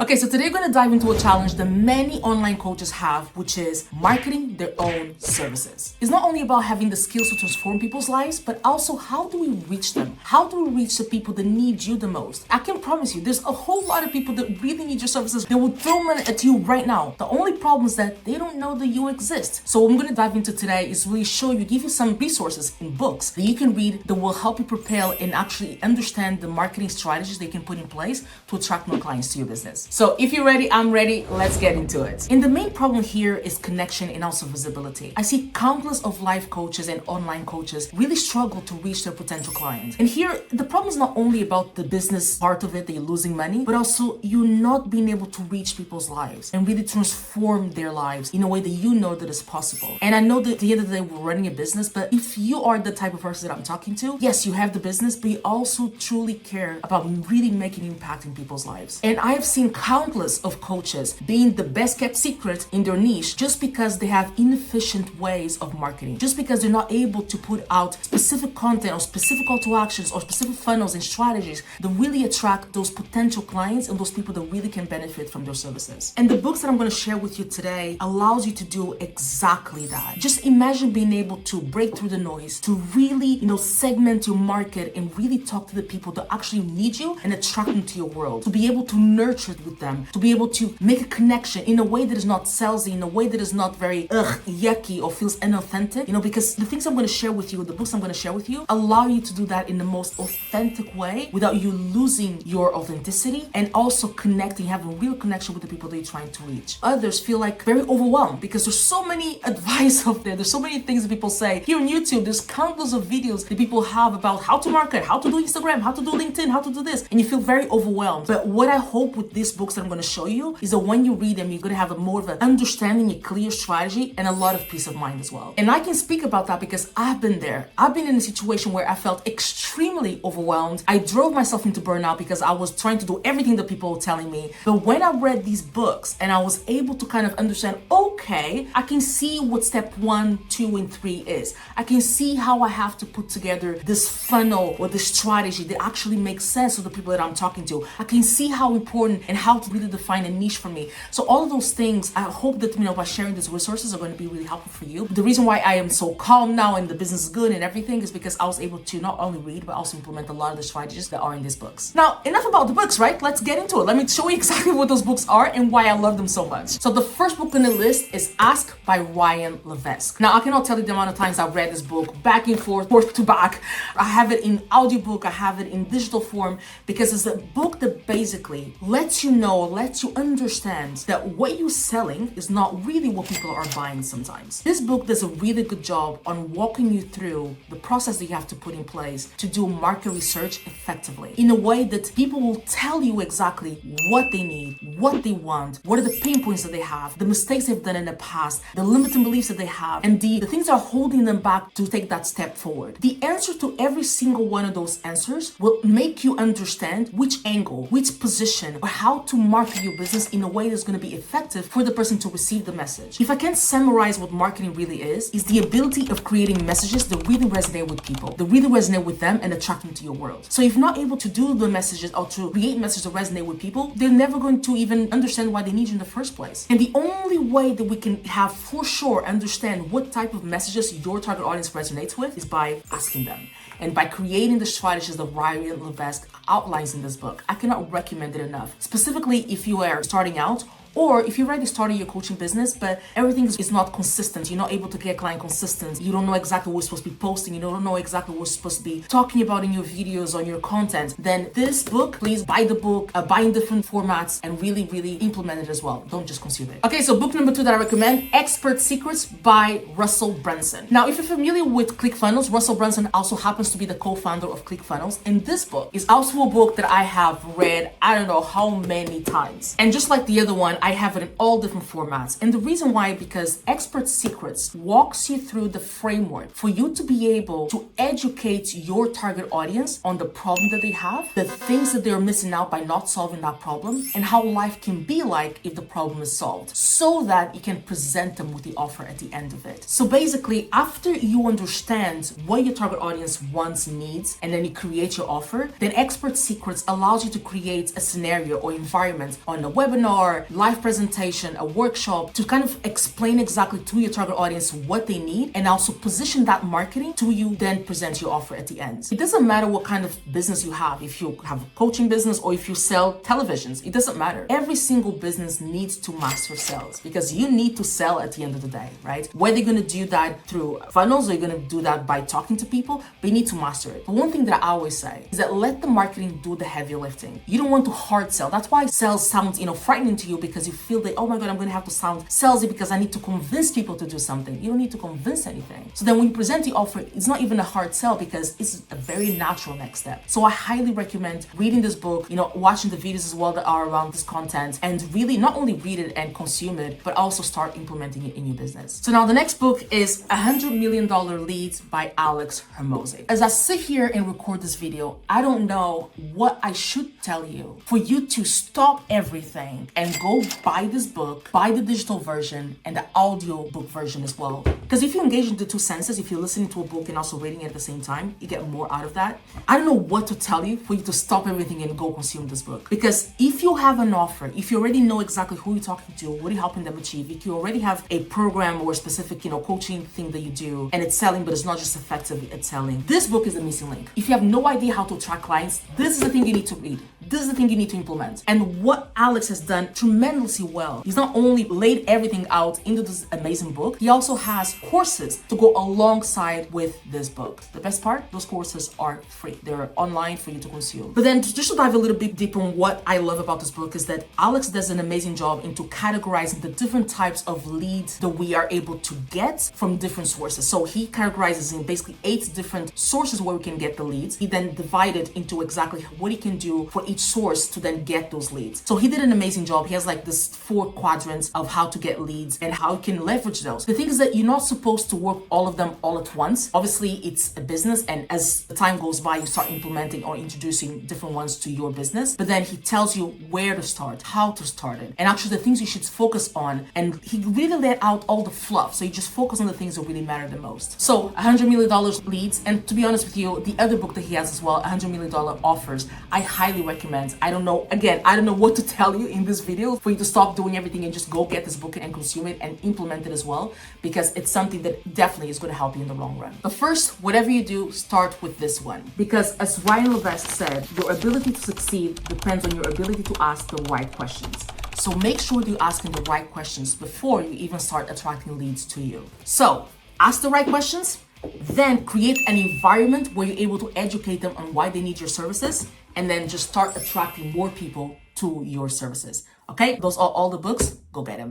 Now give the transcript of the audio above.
Okay, so today we're going to dive into a challenge that many online coaches have, which is marketing their own services. It's not only about having the skills to transform people's lives, but also how do we reach them? How do we reach the people that need you the most? I can promise you, there's a whole lot of people that really need your services. They will throw money at you right now. The only problem is that they don't know that you exist. So what I'm going to dive into today is really show you, give you some resources in books that you can read that will help you propel and actually understand the marketing strategies they can put in place to attract more clients to your business. So if you're ready, I'm ready. Let's get into it. And the main problem here is connection and also visibility. I see countless of life coaches and online coaches really struggle to reach their potential clients. And here, the problem is not only about the business part of it, that you're losing money, but also you not being able to reach people's lives and really transform their lives in a way that you know that is possible. And I know that at the end of the day, we're running a business, but if you are the type of person that I'm talking to, yes, you have the business, but you also truly care about really making impact in people's lives. And I have seen countless of coaches being the best kept secret in their niche just because they have inefficient ways of marketing, just because they're not able to put out specific content or specific call to actions or specific funnels and strategies that really attract those potential clients and those people that really can benefit from their services. And the books that I'm going to share with you today allows you to do exactly that. Just imagine being able to break through the noise, to really, segment your market and really talk to the people that actually need you and attract them to your world, to be able to nurture it with them, to be able to make a connection in a way that is not salesy, in a way that is not very yucky or feels inauthentic, because the things I'm going to share with you, the books I'm going to share with you, allow you to do that in the most authentic way without you losing your authenticity and also connecting, having a real connection with the people that you're trying to reach. Others feel like very overwhelmed because there's so many advice out there. There's so many things that people say. Here on YouTube, there's countless of videos that people have about how to market, how to do Instagram, how to do LinkedIn, how to do this, and you feel very overwhelmed. But what I hope with these books that I'm going to show you is that when you read them, you're going to have a more of an understanding, a clear strategy, and a lot of peace of mind as well. And I can speak about that because I've been there. I've been in a situation where I felt extremely overwhelmed. I drove myself into burnout because I was trying to do everything that people were telling me. But when I read these books and I was able to kind of understand, okay, I can see what step 1, 2, and 3 is. I can see how I have to put together this funnel or this strategy that actually makes sense to the people that I'm talking to. I can see how important and how to really define a niche for me. So all of those things, I hope that, by sharing these resources are going to be really helpful for you. The reason why I am so calm now and the business is good and everything is because I was able to not only read, but also implement a lot of the strategies that are in these books. Now, enough about the books, right? Let's get into it. Let me show you exactly what those books are and why I love them so much. So the first book on the list is Ask by Ryan Levesque. Now, I cannot tell you the amount of times I've read this book back and forth to back. I have it in audiobook, I have it in digital form, because it's a book that basically lets you understand that what you're selling is not really what people are buying sometimes. This book does a really good job on walking you through the process that you have to put in place to do market research effectively in a way that people will tell you exactly what they need, what they want, what are the pain points that they have, the mistakes they've done in the past, the limiting beliefs that they have, and the things that are holding them back to take that step forward. The answer to every single one of those answers will make you understand which angle, which position, or how to market your business in a way that's going to be effective for the person to receive the message. If I can summarize what marketing really is the ability of creating messages that really resonate with people, that really resonate with them and attract them to your world. So if you're not able to do the messages or to create messages that resonate with people, they're never going to even understand why they need you in the first place. And the only way that we can have for sure understand what type of messages your target audience resonates with is by asking them and by creating the strategies that Ryan Levesque outlines in this book. I cannot recommend it enough. Specifically, if you are starting out, or if you're already starting your coaching business, but everything is not consistent, you're not able to get client consistent, you don't know exactly what you're supposed to be posting, you don't know exactly what you're supposed to be talking about in your videos or your content, then this book, please buy the book, buy in different formats, and really, really implement it as well. Don't just consume it. Okay, so book number 2 that I recommend, Expert Secrets by Russell Brunson. Now, if you're familiar with ClickFunnels, Russell Brunson also happens to be the co-founder of ClickFunnels, and this book is also a book that I have read, I don't know how many times. And just like the other one, I have it in all different formats. And the reason why, because Expert Secrets walks you through the framework for you to be able to educate your target audience on the problem that they have, the things that they're missing out by not solving that problem, and how life can be like if the problem is solved, so that you can present them with the offer at the end of it. So basically, after you understand what your target audience wants, needs, and then you create your offer, then Expert Secrets allows you to create a scenario or environment on a webinar, live presentation, a workshop, to kind of explain exactly to your target audience what they need, and also position that marketing to you, then present your offer at the end. It doesn't matter what kind of business you have, if you have a coaching business or if you sell televisions, it doesn't matter. Every single business needs to master sales, because you need to sell at the end of the day, right? Whether you're going to do that through funnels or you're going to do that by talking to people, but you need to master it. But one thing that I always say is that let the marketing do the heavy lifting. You don't want to hard sell. That's why sales sounds, frightening to you, because you feel that, oh my God, I'm going to have to sound salesy because I need to convince people to do something. You don't need to convince anything. So then when you present the offer, it's not even a hard sell, because it's a very natural next step. So I highly recommend reading this book, watching the videos as well that are around this content, and really not only read it and consume it, but also start implementing it in your business. So now the next book is $100 Million Leads by Alex Hormozi. As I sit here and record this video, I don't know what I should tell you for you to stop everything and go buy this book, buy the digital version and the audio book version as well. Because if you engage in the two senses, if you're listening to a book and also reading it at the same time, you get more out of that. I don't know what to tell you for you to stop everything and go consume this book. Because if you have an offer, if you already know exactly who you're talking to, what you're helping them achieve, if you already have a program or a specific, coaching thing that you do, and it's selling, but it's not just effective at selling, this book is the missing link. If you have no idea how to attract clients, this is the thing you need to read. This is the thing you need to implement. And what Alex has done tremendously well, he's not only laid everything out into this amazing book, he also has courses to go alongside with this book. The best part, those courses are free. They're online for you to consume. But then just to dive a little bit deeper on what I love about this book is that Alex does an amazing job into categorizing the different types of leads that we are able to get from different sources. So he categorizes in basically 8 different sources where we can get the leads. He then divided into exactly what he can do for each source to then get those leads. So he did an amazing job. He has like this 4 quadrants of how to get leads and how you can leverage those. The thing is that you're not supposed to work all of them all at once. Obviously, it's a business, and as the time goes by, you start implementing or introducing different ones to your business. But then he tells you where to start, how to start it, and actually the things you should focus on. And he really let out all the fluff. So you just focus on the things that really matter the most. So $100 million leads. And to be honest with you, the other book that he has as well, $100 million offers, I highly recommend. I don't know what to tell you in this video for you to stop doing everything and just go get this book and consume it and implement it as well, because it's something that definitely is going to help you in the long run. But first, whatever you do, start with this one. Because as Ryan Levesque said, your ability to succeed depends on your ability to ask the right questions. So make sure you're asking the right questions before you even start attracting leads to you. So ask the right questions, then create an environment where you're able to educate them on why they need your services, and then just start attracting more people to your services. Okay, those are all the books. Go get them.